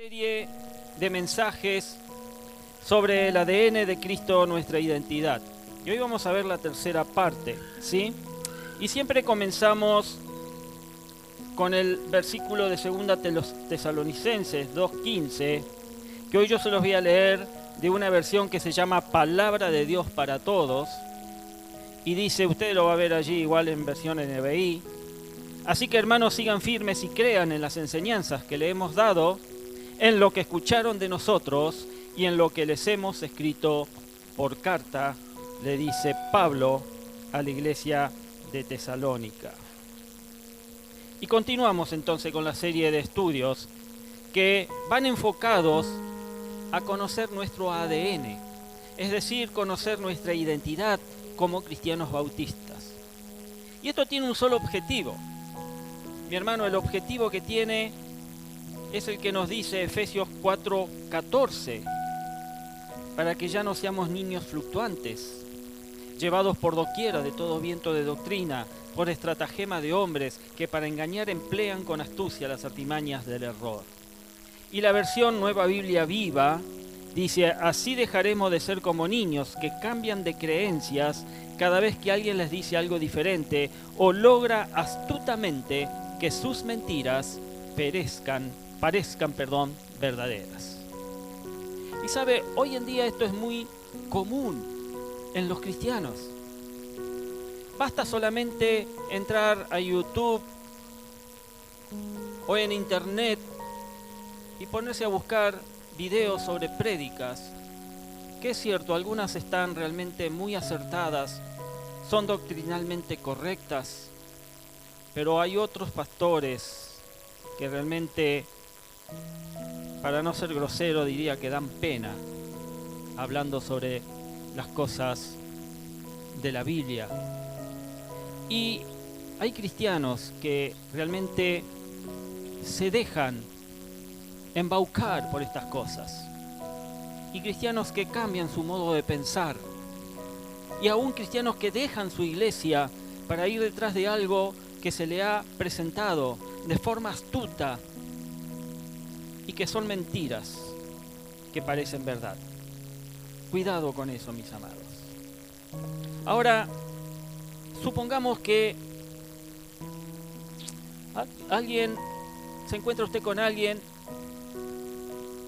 Serie de mensajes sobre el ADN de Cristo, nuestra identidad. Y hoy vamos a ver la tercera parte, ¿sí? Y siempre comenzamos con el versículo de 2 Tesalonicenses 2:15, que hoy yo se los voy a leer de una versión que se llama Palabra de Dios para Todos. Y dice, usted lo va a ver allí igual en versión NBI. Así que hermanos, sigan firmes y crean en las enseñanzas que le hemos dado, en lo que escucharon de nosotros y en lo que les hemos escrito por carta, le dice Pablo a la iglesia de Tesalónica. Y continuamos entonces con la serie de estudios que van enfocados a conocer nuestro ADN, es decir, conocer nuestra identidad como cristianos bautistas. Y esto tiene un solo objetivo. Mi hermano, el objetivo que tiene es el que nos dice Efesios 4:14, para que ya no seamos niños fluctuantes, llevados por doquiera de todo viento de doctrina, por estratagema de hombres que para engañar emplean con astucia las artimañas del error. Y la versión Nueva Biblia Viva dice, así dejaremos de ser como niños que cambian de creencias cada vez que alguien les dice algo diferente o logra astutamente que sus mentiras parezcan verdaderas. Y sabe, hoy en día esto es muy común en los cristianos. Basta solamente entrar a YouTube o en internet y ponerse a buscar videos sobre prédicas, que es cierto, algunas están realmente muy acertadas, son doctrinalmente correctas, pero hay otros pastores que realmente, para no ser grosero, diría que dan pena hablando sobre las cosas de la Biblia. Y hay cristianos que realmente se dejan embaucar por estas cosas. Y cristianos que cambian su modo de pensar. Y aún cristianos que dejan su iglesia para ir detrás de algo que se le ha presentado de forma astuta y que son mentiras que parecen verdad. Cuidado con eso, mis amados. Ahora, supongamos que se encuentra usted con alguien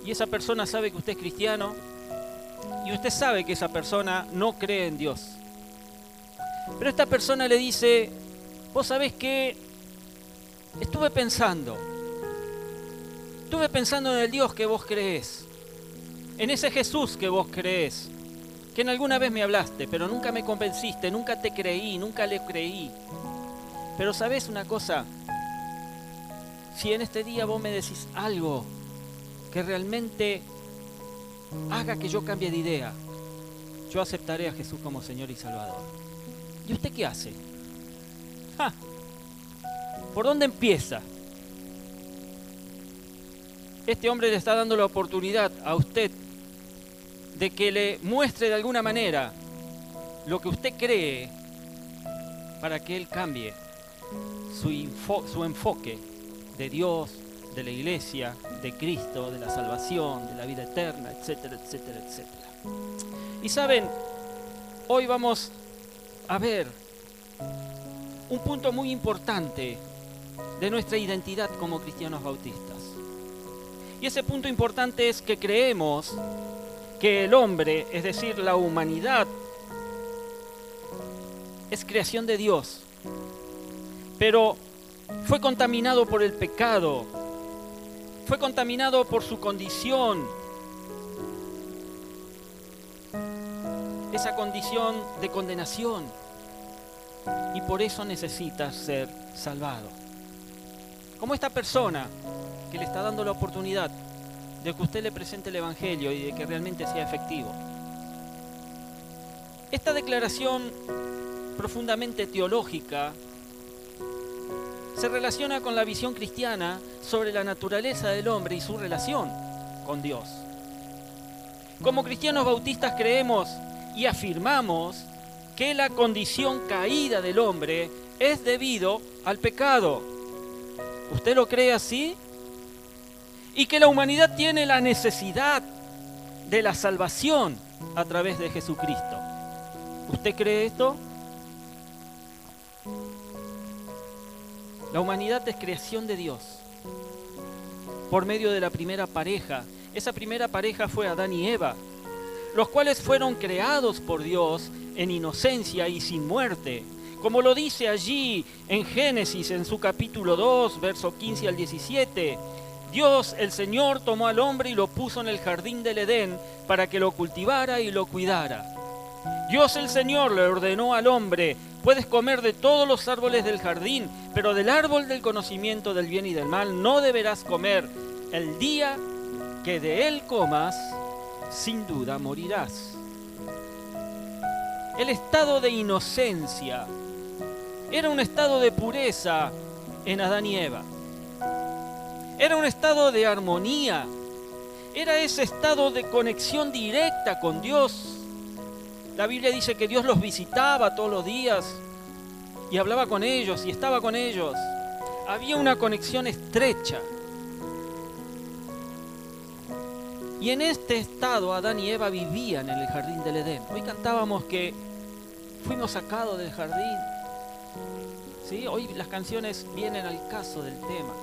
y esa persona sabe que usted es cristiano y usted sabe que esa persona no cree en Dios. Pero esta persona le dice, vos sabés que estuve pensando en el Dios que vos creés, en ese Jesús que vos creés, que en alguna vez me hablaste, pero nunca me convenciste, nunca te creí, nunca le creí. Pero ¿sabés una cosa? Si en este día vos me decís algo que realmente haga que yo cambie de idea, yo aceptaré a Jesús como Señor y Salvador. ¿Y usted qué hace? ¿Por dónde empieza? Este hombre le está dando la oportunidad a usted de que le muestre de alguna manera lo que usted cree para que él cambie su enfoque de Dios, de la iglesia, de Cristo, de la salvación, de la vida eterna, etcétera, etcétera, etcétera. Y saben, hoy vamos a ver un punto muy importante de nuestra identidad como cristianos bautistas. Y ese punto importante es que creemos que el hombre, es decir, la humanidad, es creación de Dios, pero fue contaminado por el pecado, fue contaminado por su condición, esa condición de condenación, y por eso necesita ser salvado. Como esta persona que le está dando la oportunidad de que usted le presente el Evangelio y de que realmente sea efectivo. Esta declaración profundamente teológica se relaciona con la visión cristiana sobre la naturaleza del hombre y su relación con Dios. Como cristianos bautistas creemos y afirmamos que la condición caída del hombre es debido al pecado. ¿Usted lo cree así? y que la humanidad tiene la necesidad de la salvación a través de Jesucristo. ¿Usted cree esto? La humanidad es creación de Dios por medio de la primera pareja. Esa primera pareja fue Adán y Eva, los cuales fueron creados por Dios en inocencia y sin muerte. Como lo dice allí en Génesis, en su capítulo 2, verso 15 al 17, Dios, el Señor, tomó al hombre y lo puso en el jardín del Edén para que lo cultivara y lo cuidara. Dios, el Señor, le ordenó al hombre: puedes comer de todos los árboles del jardín, pero del árbol del conocimiento del bien y del mal no deberás comer. El día que de él comas, sin duda morirás. El estado de inocencia era un estado de pureza en Adán y Eva. Era un estado de armonía. Era ese estado de conexión directa con Dios. La Biblia dice que Dios los visitaba todos los días y hablaba con ellos y estaba con ellos. Había una conexión estrecha. Y en este estado Adán y Eva vivían en el jardín del Edén. Hoy cantábamos que fuimos sacados del jardín. ¿Sí? Hoy las canciones vienen al caso del tema.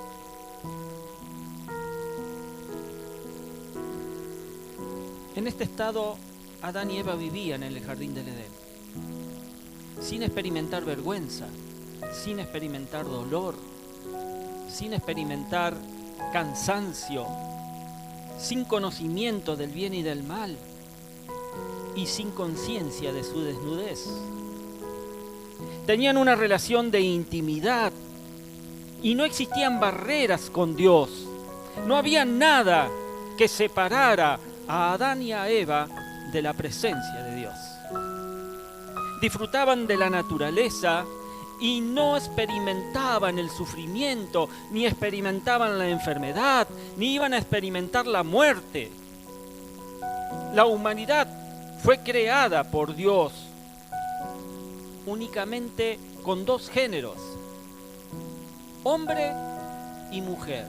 En este estado Adán y Eva vivían en el jardín del Edén, sin experimentar vergüenza, sin experimentar dolor, sin experimentar cansancio, sin conocimiento del bien y del mal y sin conciencia de su desnudez. Tenían una relación de intimidad y no existían barreras con Dios. No había nada que separara a Adán y a Eva de la presencia de Dios. Disfrutaban de la naturaleza y no experimentaban el sufrimiento, ni experimentaban la enfermedad, ni iban a experimentar la muerte. La humanidad fue creada por Dios únicamente con dos géneros, hombre y mujer.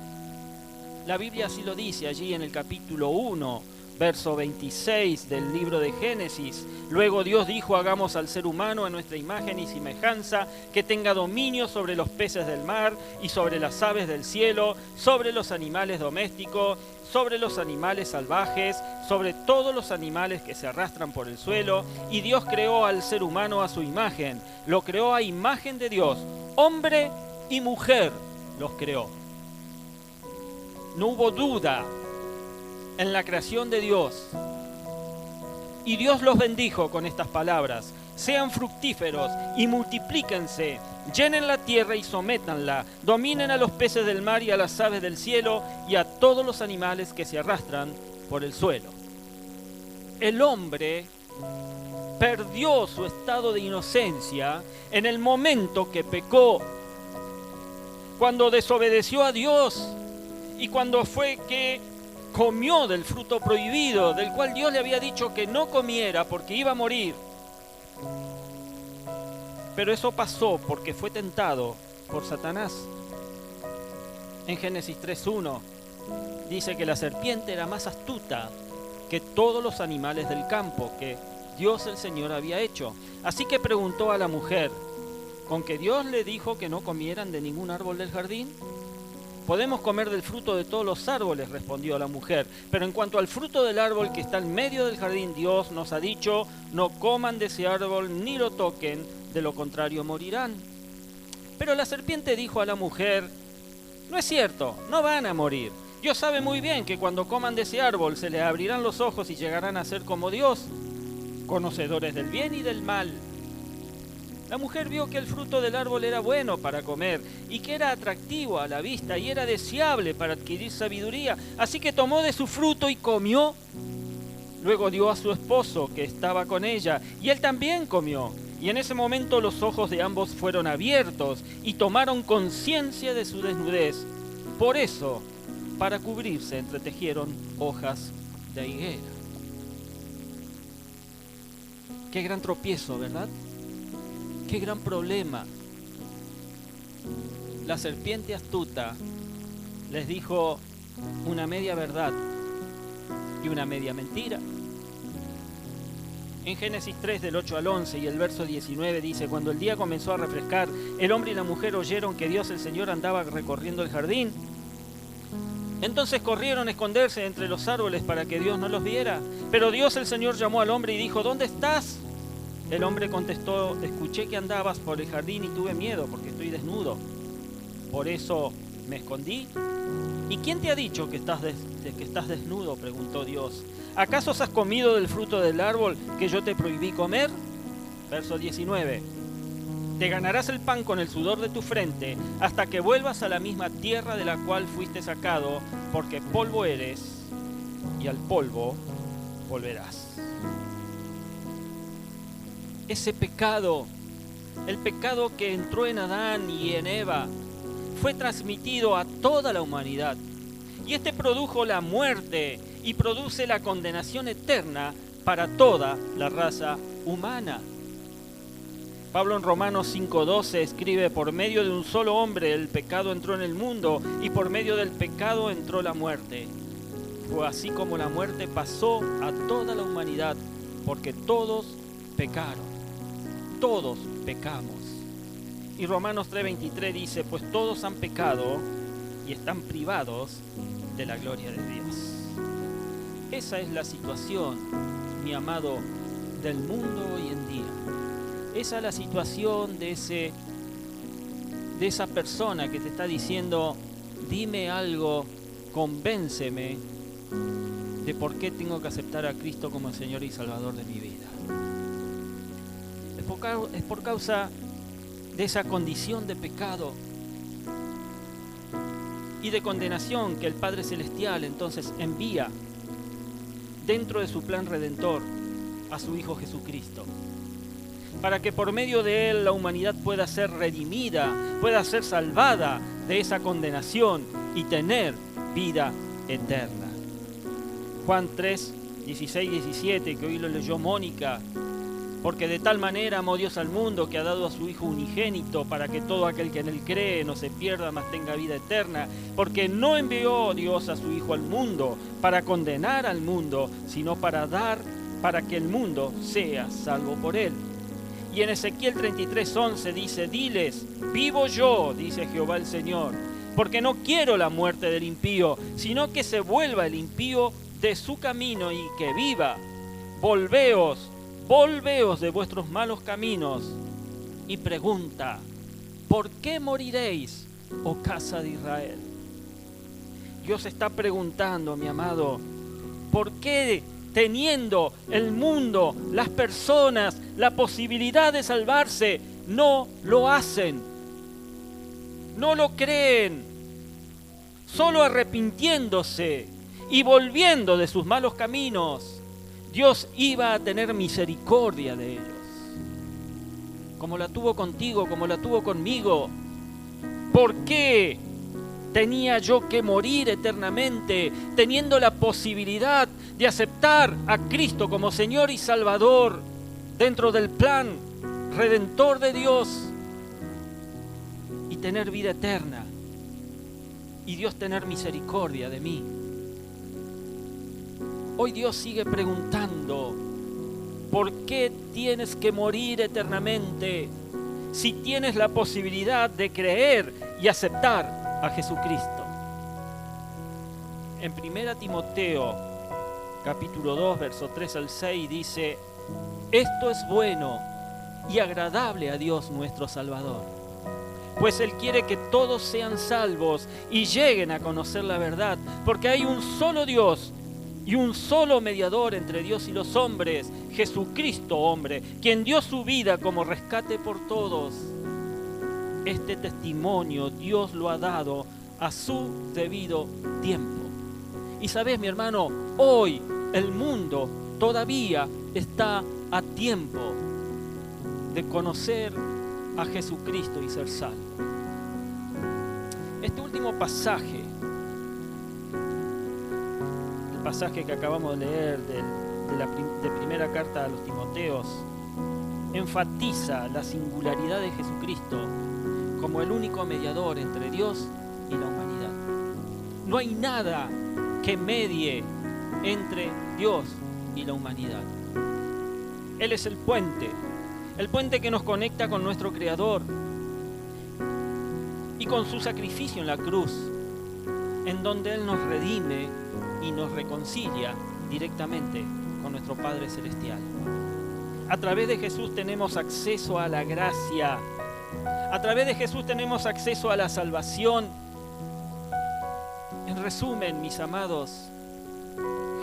La Biblia así lo dice allí en el capítulo 1, verso 26 del libro de Génesis. Luego Dios dijo: hagamos al ser humano a nuestra imagen y semejanza, que tenga dominio sobre los peces del mar y sobre las aves del cielo, sobre los animales domésticos, sobre los animales salvajes, sobre todos los animales que se arrastran por el suelo. Y Dios creó al ser humano a su imagen, lo creó a imagen de Dios, hombre y mujer los creó. No hubo duda en la creación de Dios. Y Dios los bendijo con estas palabras: sean fructíferos y multiplíquense, llenen la tierra y sométanla, dominen a los peces del mar y a las aves del cielo y a todos los animales que se arrastran por el suelo. El hombre perdió su estado de inocencia en el momento que pecó, cuando desobedeció a Dios y cuando fue que comió del fruto prohibido, del cual Dios le había dicho que no comiera porque iba a morir. Pero eso pasó porque fue tentado por Satanás. En Génesis 3:1 dice que la serpiente era más astuta que todos los animales del campo que Dios el Señor había hecho. Así que preguntó a la mujer: ¿con que Dios le dijo que no comieran de ningún árbol del jardín? Podemos comer del fruto de todos los árboles, respondió la mujer, pero en cuanto al fruto del árbol que está en medio del jardín, Dios nos ha dicho: no coman de ese árbol ni lo toquen, de lo contrario morirán. Pero la serpiente dijo a la mujer: no es cierto, no van a morir. Dios sabe muy bien que cuando coman de ese árbol se les abrirán los ojos y llegarán a ser como Dios, conocedores del bien y del mal. La mujer vio que el fruto del árbol era bueno para comer y que era atractivo a la vista y era deseable para adquirir sabiduría. Así que tomó de su fruto y comió. Luego dio a su esposo que estaba con ella y él también comió. Y en ese momento los ojos de ambos fueron abiertos y tomaron conciencia de su desnudez. Por eso, para cubrirse, entretejieron hojas de higuera. Qué gran tropiezo, ¿verdad? ¡Qué gran problema! La serpiente astuta les dijo: una media verdad y una media mentira. En Génesis 3 del 8 al 11 y el verso 19 dice: cuando el día comenzó a refrescar, el hombre y la mujer oyeron que Dios el Señor andaba recorriendo el jardín. Entonces corrieron a esconderse entre los árboles para que Dios no los viera. Pero Dios el Señor llamó al hombre y dijo: ¿dónde estás? El hombre contestó: escuché que andabas por el jardín y tuve miedo porque estoy desnudo. Por eso me escondí. ¿Y quién te ha dicho que estás desnudo?, preguntó Dios. ¿Acaso has comido del fruto del árbol que yo te prohibí comer? Verso 19. Te ganarás el pan con el sudor de tu frente hasta que vuelvas a la misma tierra de la cual fuiste sacado, porque polvo eres y al polvo volverás. Ese pecado, el pecado que entró en Adán y en Eva, fue transmitido a toda la humanidad. Y este produjo la muerte y produce la condenación eterna para toda la raza humana. Pablo en Romanos 5:12 escribe: por medio de un solo hombre el pecado entró en el mundo y por medio del pecado entró la muerte. Fue así como la muerte pasó a toda la humanidad, porque todos pecaron, todos pecamos. Y Romanos 3:23 dice: pues todos han pecado y están privados de la gloria de Dios. Esa es la situación, mi amado, del mundo hoy en día. Esa es la situación de esa persona que te está diciendo: dime algo, convénceme de por qué tengo que aceptar a Cristo como el Señor y Salvador de mi vida. Es por causa de esa condición de pecado y de condenación que el Padre Celestial entonces envía dentro de su plan redentor a su Hijo Jesucristo, para que por medio de Él la humanidad pueda ser redimida, pueda ser salvada de esa condenación y tener vida eterna. Juan 3, 16, 17, que hoy lo leyó Mónica: porque de tal manera amó Dios al mundo que ha dado a su Hijo unigénito, para que todo aquel que en Él cree no se pierda, mas tenga vida eterna. Porque no envió Dios a su Hijo al mundo para condenar al mundo, sino para que el mundo sea salvo por Él. Y en Ezequiel 33:11 dice: diles, vivo yo, dice Jehová el Señor, porque no quiero la muerte del impío, sino que se vuelva el impío de su camino y que viva. Volveos de vuestros malos caminos. Y pregunta: ¿por qué moriréis, oh casa de Israel? Dios está preguntando, mi amado, ¿por qué, teniendo el mundo, las personas, la posibilidad de salvarse, no lo hacen? No lo creen. Solo arrepintiéndose y volviendo de sus malos caminos, Dios iba a tener misericordia de ellos, como la tuvo contigo, como la tuvo conmigo. ¿Por qué tenía yo que morir eternamente, teniendo la posibilidad de aceptar a Cristo como Señor y Salvador dentro del plan redentor de Dios y tener vida eterna y Dios tener misericordia de mí? Hoy Dios sigue preguntando: ¿por qué tienes que morir eternamente si tienes la posibilidad de creer y aceptar a Jesucristo? En 1 Timoteo, capítulo 2, verso 3 al 6 dice: esto es bueno y agradable a Dios nuestro Salvador, pues Él quiere que todos sean salvos y lleguen a conocer la verdad, porque hay un solo Dios y un solo mediador entre Dios y los hombres, Jesucristo hombre, quien dio su vida como rescate por todos. Este testimonio Dios lo ha dado a su debido tiempo. Y sabes, mi hermano, hoy el mundo todavía está a tiempo de conocer a Jesucristo y ser salvo. Este último pasaje, el pasaje que acabamos de leer de primera carta a los Timoteos, enfatiza la singularidad de Jesucristo como el único mediador entre Dios y la humanidad. No hay nada que medie entre Dios y la humanidad. Él es el puente que nos conecta con nuestro Creador y con su sacrificio en la cruz, en donde Él nos redime y nos reconcilia directamente con nuestro Padre Celestial. A través de Jesús tenemos acceso a la gracia. A través de Jesús tenemos acceso a la salvación. En resumen, mis amados,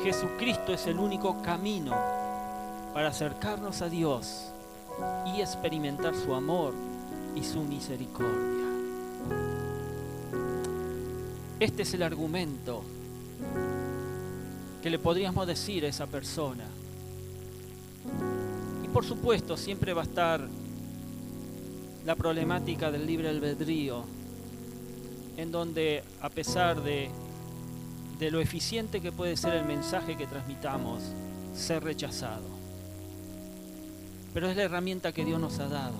Jesucristo es el único camino para acercarnos a Dios y experimentar su amor y su misericordia. Este es el argumento que le podríamos decir a esa persona. Y por supuesto, siempre va a estar la problemática del libre albedrío, en donde, a pesar de lo eficiente que puede ser el mensaje que transmitamos, ser rechazado. Pero es la herramienta que Dios nos ha dado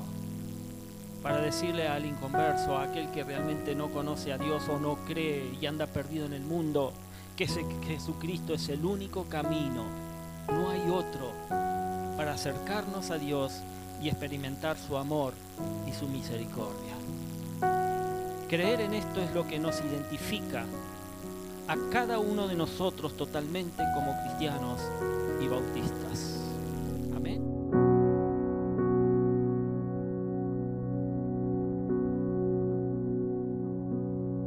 para decirle al inconverso, a aquel que realmente no conoce a Dios o no cree y anda perdido en el mundo, que Jesucristo es el único camino, no hay otro, para acercarnos a Dios y experimentar su amor y su misericordia. Creer en esto es lo que nos identifica a cada uno de nosotros totalmente como cristianos y bautistas.